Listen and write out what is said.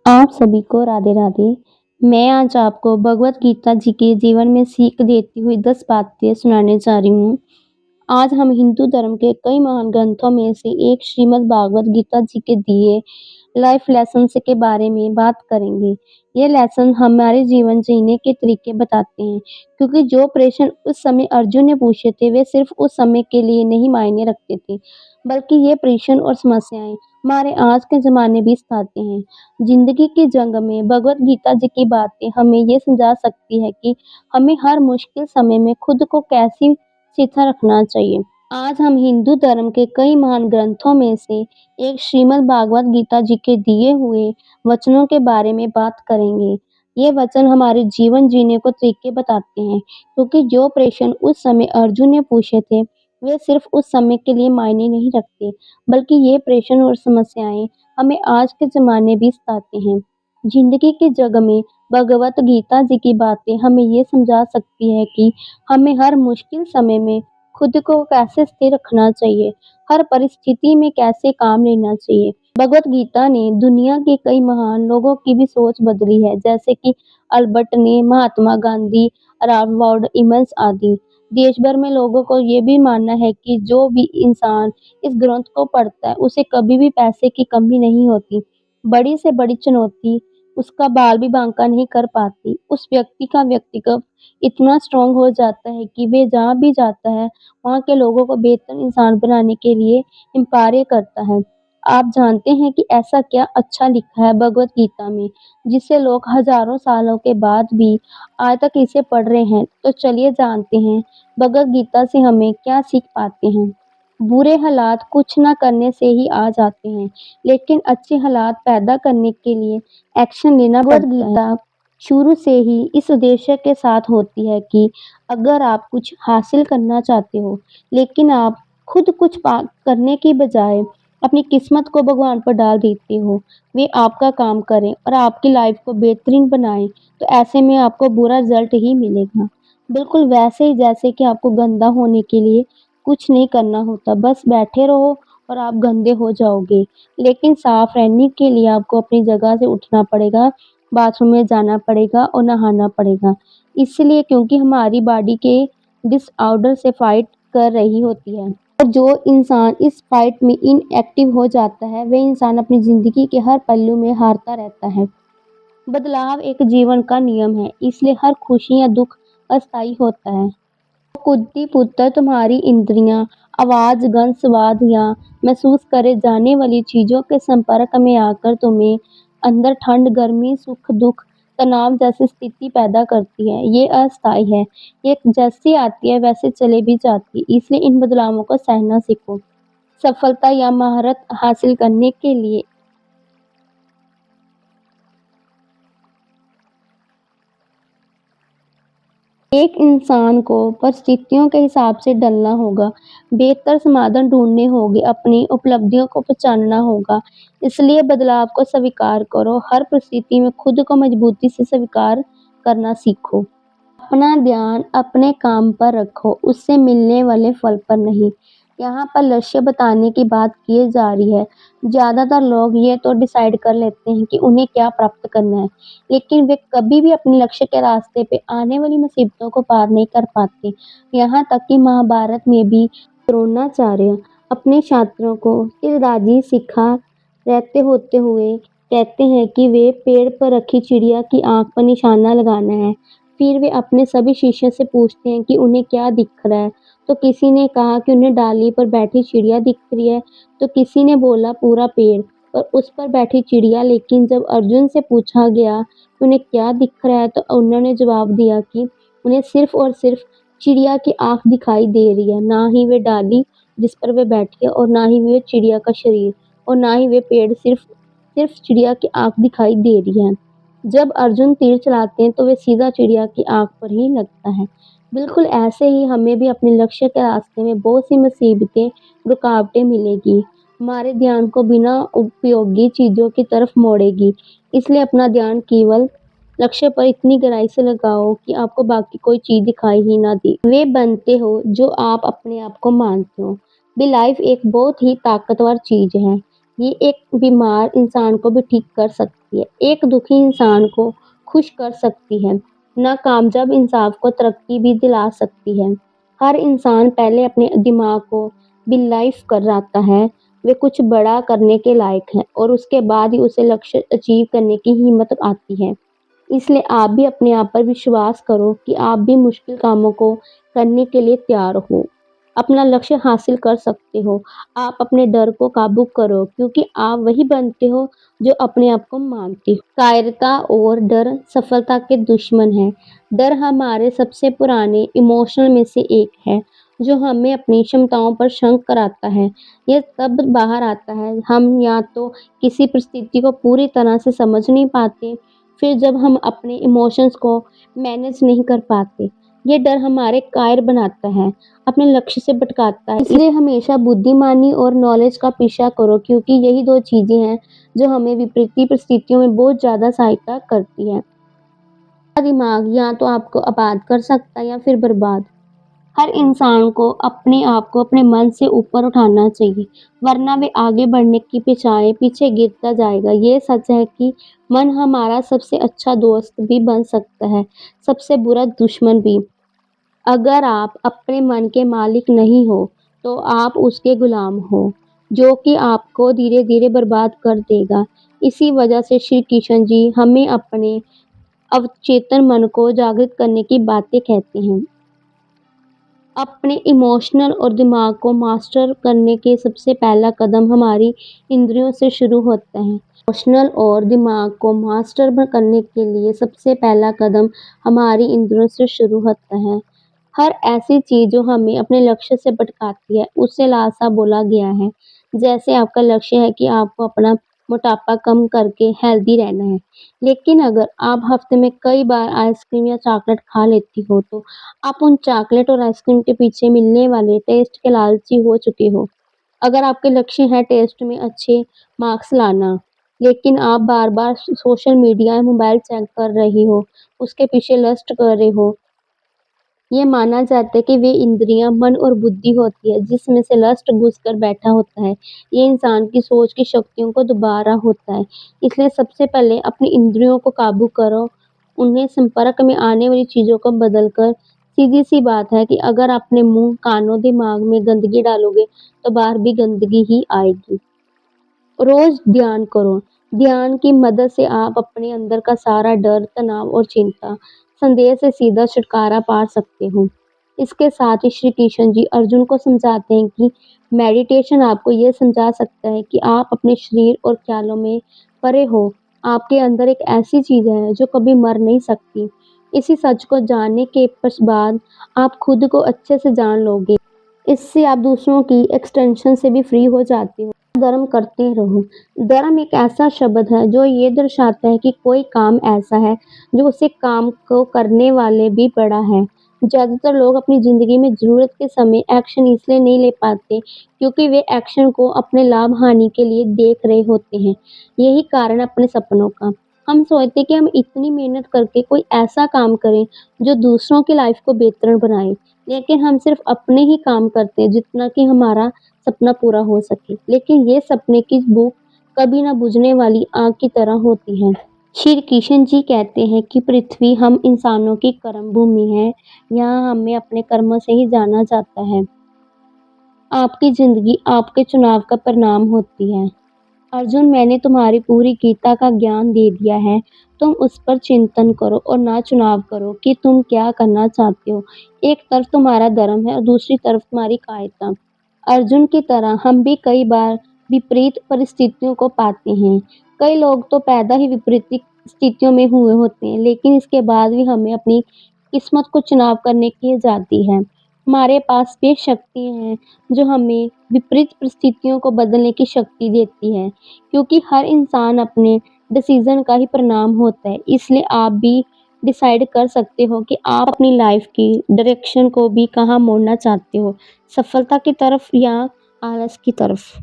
आप सभी को राधे राधे। मैं आज आपको भगवत गीता जी के जीवन में सीख देती हुई 10 बातें सुनाने जा रही हूँ। आज हम हिंदू धर्म के कई महान ग्रंथों में से एक श्रीमद् भागवत गीता जी के दिए लाइफ लेसन्स के बारे में बात करेंगे। ये लेसन हमारे जीवन जीने के तरीके बताते हैं, क्योंकि जो प्रश्न उस समय अर्जुन ने पूछे थे, वे सिर्फ उस समय के लिए नहीं मायने रखते थे, बल्कि ये प्रश्न और समस्याएं हमारे आज के ज़माने भी सताते हैं। ज़िंदगी की जंग में भगवत गीता जी की बातें हमें ये समझा सकती है कि हमें हर मुश्किल समय में खुद को कैसे स्थिर रखना चाहिए। आज हम हिंदू धर्म के कई महान ग्रंथों में से एक श्रीमद् भागवत गीता जी के दिए हुए वचनों के बारे में बात करेंगे। ये वचन हमारे जीवन जीने को तरीके बताते हैं, क्योंकि जो प्रश्न उस समय अर्जुन ने पूछे थे, वे सिर्फ उस समय के लिए मायने नहीं रखते, बल्कि ये प्रश्न और समस्याएं हमें आज के ज़माने भी सताते हैं। ज़िंदगी की जंग में भगवत गीता जी की बातें हमें ये समझा सकती है कि हमें हर मुश्किल समय में खुद को कैसे स्थिर रखना चाहिए, हर परिस्थिति में कैसे काम लेना चाहिए। भगवत गीता ने दुनिया के कई महान लोगों की भी सोच बदली है, जैसे कि अल्बर्ट ने, महात्मा गांधी, राल्फ वॉल्डो इमन्स आदि। देश भर में लोगों को ये भी मानना है कि जो भी इंसान इस ग्रंथ को पढ़ता है, उसे कभी भी पैसे की कमी नहीं होती। बड़ी से बड़ी चुनौती उसका बाल भी बांका नहीं कर पाती। उस व्यक्ति का व्यक्तित्व इतना स्ट्रॉन्ग हो जाता है कि वे जहाँ भी जाता है, वहाँ के लोगों को बेहतर इंसान बनाने के लिए एम्पावर करता है। आप जानते हैं कि ऐसा क्या अच्छा लिखा है भगवत गीता में, जिसे लोग हजारों सालों के बाद भी आज तक इसे पढ़ रहे हैं। तो चलिए जानते हैं भगवत गीता से हमें क्या सीख पाते हैं। बुरे हालात कुछ ना करने से ही आ जाते हैं, लेकिन अच्छे हालात पैदा करने के लिए एक्शन लेना भगवत गीता शुरू से ही इस उद्देश्य के साथ होती है कि अगर आप कुछ हासिल करना चाहते हो, लेकिन आप खुद कुछ करने की बजाय अपनी किस्मत को भगवान पर डाल देते हो, वे आपका काम करें और आपकी लाइफ को बेहतरीन बनाएं, तो ऐसे में आपको बुरा रिजल्ट ही मिलेगा। बिल्कुल वैसे ही जैसे कि आपको गंदा होने के लिए कुछ नहीं करना होता, बस बैठे रहो और आप गंदे हो जाओगे। लेकिन साफ रहने के लिए आपको अपनी जगह से उठना पड़ेगा, बाथरूम में जाना पड़ेगा और नहाना पड़ेगा। इसलिए क्योंकि हमारी बॉडी के डिसऑर्डर से फाइट कर रही होती है। और जो इंसान इस फाइट में इनएक्टिव हो जाता है, वह इंसान अपनी ज़िंदगी के हर पहलू में हारता रहता है। बदलाव एक जीवन का नियम है, इसलिए हर खुशी या दुख अस्थायी होता है। कुत्ती पुत्र तुम्हारी इंद्रियां आवाज, गंध, स्वाद या महसूस करे जाने वाली चीजों के संपर्क में आकर तुम्हें अंदर ठंड, गर्मी, सुख, दुख, तनाव जैसी स्थिति पैदा करती है। ये अस्थायी है, ये जैसी आती है वैसे चले भी जाती है। इसलिए इन बदलावों को सहना सीखो। सफलता या महारत हासिल करने के लिए एक इंसान को परिस्थितियों के हिसाब से ढलना होगा, बेहतर समाधान ढूंढने होंगे, अपनी उपलब्धियों को पहचानना होगा। इसलिए बदलाव को स्वीकार करो, हर परिस्थिति में खुद को मजबूती से स्वीकार करना सीखो। अपना ध्यान अपने काम पर रखो, उससे मिलने वाले फल पर नहीं। यहाँ पर लक्ष्य बताने की बात की जा रही है। ज़्यादातर लोग ये तो डिसाइड कर लेते हैं कि उन्हें क्या प्राप्त करना है, लेकिन वे कभी भी अपने लक्ष्य के रास्ते पे आने वाली मुसीबतों को पार नहीं कर पाते। यहाँ तक कि महाभारत में भी द्रोणाचार्य अपने छात्रों को तीरंदाजी सिखा रहते होते हुए कहते हैं कि वे पेड़ पर रखी चिड़िया की आंख पर निशाना लगाना है। फिर वे अपने सभी शिष्यों से पूछते हैं कि उन्हें क्या दिख रहा है, तो किसी ने कहा कि उन्हें डाली पर बैठी चिड़िया दिख रही है, तो किसी ने बोला पूरा पेड़ और उस पर बैठी चिड़िया। लेकिन जब अर्जुन से पूछा गया कि उन्हें क्या दिख रहा है, तो उन्होंने जवाब दिया कि उन्हें सिर्फ और सिर्फ चिड़िया की आंख दिखाई दे रही है, ना ही वे डाली जिस पर वे बैठी है और ना ही वे चिड़िया का शरीर और ना ही वे पेड़, सिर्फ सिर्फ चिड़िया की आंख दिखाई दे रही है। जब अर्जुन तीर चलाते हैं तो वे सीधा चिड़िया की आंख पर ही लगता है। बिल्कुल ऐसे ही हमें भी अपने लक्ष्य के रास्ते में बहुत सी मुसीबतें, रुकावटें मिलेगी, हमारे ध्यान को बिना उपयोगी चीज़ों की तरफ मोड़ेगी। इसलिए अपना ध्यान केवल लक्ष्य पर इतनी गहराई से लगाओ कि आपको बाकी कोई चीज़ दिखाई ही ना दे। वे बनते हो जो आप अपने आप को मानते हो। भी लाइफ एक बहुत ही ताकतवर चीज़ है। ये एक बीमार इंसान को भी ठीक कर सकती है। सकती है, एक दुखी इंसान को खुश कर सकती है, नाकामयाब इंसान को तरक्की भी दिला सकती है। हर इंसान पहले अपने दिमाग को बिलाइफ कराता है, वे कुछ बड़ा करने के लायक हैं और उसके बाद ही उसे लक्ष्य अचीव करने की हिम्मत आती है। इसलिए आप भी अपने आप पर विश्वास करो कि आप भी मुश्किल कामों को करने के लिए तैयार हो। अपना लक्ष्य हासिल कर सकते हो। आप अपने डर को काबू करो क्योंकि आप वही बनते हो जो अपने आप को मानते हो। कायरता और डर सफलता के दुश्मन हैं। डर हमारे सबसे पुराने इमोशनल में से एक है जो हमें अपनी क्षमताओं पर शक कराता है। यह तब बाहर आता है हम या तो किसी परिस्थिति को पूरी तरह से समझ नहीं पाते, फिर जब हम अपने इमोशंस को मैनेज नहीं कर पाते। ये डर हमारे कायर बनाता है, अपने लक्ष्य से भटकाता है। इसलिए हमेशा बुद्धिमानी और नॉलेज का पीछा करो क्योंकि यही 2 चीज़ें हैं जो हमें विपरीत परिस्थितियों में बहुत ज़्यादा सहायता करती हैं। आपका दिमाग या तो आपको आबाद कर सकता है या फिर बर्बाद। हर इंसान को अपने आप को अपने मन से ऊपर उठाना चाहिए, वरना वे आगे बढ़ने की बजाय पीछे गिरता जाएगा। ये सच है कि मन हमारा सबसे अच्छा दोस्त भी बन सकता है, सबसे बुरा दुश्मन भी। अगर आप अपने मन के मालिक नहीं हो, तो आप उसके गुलाम हो, जो कि आपको धीरे-धीरे बर्बाद कर देगा। इसी वजह से श्री कृष्ण जी हमें अपने अवचेतन मन को जागृत करने की बातें कहते हैं। अपने इमोशनल और दिमाग को मास्टर करने के सबसे पहला कदम हमारी इंद्रियों से शुरू होता है। इमोशनल और दिमाग को मास्टर करने के लिए सबसे पहला कदम हमारी इंद्रियों से शुरू होता है। हर ऐसी चीज़ जो हमें अपने लक्ष्य से भटकाती है, उसे लालसा बोला गया है। जैसे आपका लक्ष्य है कि आपको अपना मोटापा कम करके हेल्दी रहना है। लेकिन अगर आप हफ्ते में कई बार आइसक्रीम या चॉकलेट खा लेती हो, तो आप उन चॉकलेट और आइसक्रीम के पीछे मिलने वाले टेस्ट के लालची हो चुके हो। अगर आपके लक्ष्य है टेस्ट में अच्छे मार्क्स लाना, लेकिन आप बार-बार सोशल मीडिया या मोबाइल चेक कर रही हो, उसके पीछे लस्ट कर रहे हो, ये माना जाता है कि वे इंद्रियां, मन और बुद्धि होती है, जिसमें से लस्ट घुसकर बैठा होता है। ये इंसान की सोच की शक्तियों को दोबारा होता है। इसलिए सबसे पहले अपनी इंद्रियों को काबू करो, उन्हें संपर्क में आने वाली चीज़ों को बदलकर। सीधी-सी बात है कि अगर अपने मुँह, कानों, दिमाग में गंदगी डालोगे, तो बाहर भी गंदगी ही आएगी। रोज ध्यान करो। ध्यान की मदद से आप अपने अंदर का सारा डर, तनाव और चिंता, संदेह से सीधा छुटकारा पा सकते हो। इसके साथ ही श्री कृष्ण जी अर्जुन को समझाते हैं कि मेडिटेशन आपको ये समझा सकता है कि आप अपने शरीर और ख्यालों में परे हो। आपके अंदर एक ऐसी चीज़ है जो कभी मर नहीं सकती। इसी सच को जानने के बाद आप खुद को अच्छे से जान लोगे। इससे आप दूसरों की एक्सटेंशन से भी फ्री हो जाते हो। धर्म करते रहो। धर्म एक ऐसा शब्द है जो ये दर्शाता है कि कोई काम ऐसा है जो उसे काम को करने वाले भी बड़ा है। ज़्यादातर लोग अपनी ज़िंदगी में ज़रूरत के समय एक्शन इसलिए नहीं ले पाते क्योंकि वे एक्शन को अपने लाभ-हानि के लिए देख रहे होते हैं। यही कारण है अपने सपनों का। हम सोचते हैं कि हम इतनी मेहनत करके कोई ऐसा काम करें जो दूसरों की लाइफ को बेहतर बनाए, लेकिन हम सिर्फ अपने ही काम करते हैं जितना कि हमारा सपना पूरा हो सके। लेकिन ये सपने की भूख कभी ना बुझने वाली आग की तरह होती है। श्री कृष्ण जी कहते हैं कि पृथ्वी हम इंसानों की कर्म भूमि है। यहाँ हमें अपने कर्मों से ही जाना जाता है। आपकी ज़िंदगी आपके चुनाव का परिणाम होती है। अर्जुन, मैंने तुम्हारी पूरी गीता का ज्ञान दे दिया है। तुम उस पर चिंतन करो और ना चुनाव करो कि तुम क्या करना चाहते हो। एक तरफ तुम्हारा धर्म है और दूसरी तरफ तुम्हारी कायरता। अर्जुन की तरह हम भी कई बार विपरीत परिस्थितियों को पाते हैं। कई लोग तो पैदा ही विपरीत स्थितियों में हुए होते हैं, लेकिन इसके बाद भी हमें अपनी किस्मत को चुनाव करने की आज़ादी है। हमारे पास वे शक्ति हैं जो हमें विपरीत परिस्थितियों को बदलने की शक्ति देती है, क्योंकि हर इंसान अपने डिसीजन का ही परिणाम होता है। इसलिए आप भी डिसाइड कर सकते हो कि आप अपनी लाइफ की डायरेक्शन को भी कहाँ मोड़ना चाहते हो, सफलता की तरफ या आलस की तरफ।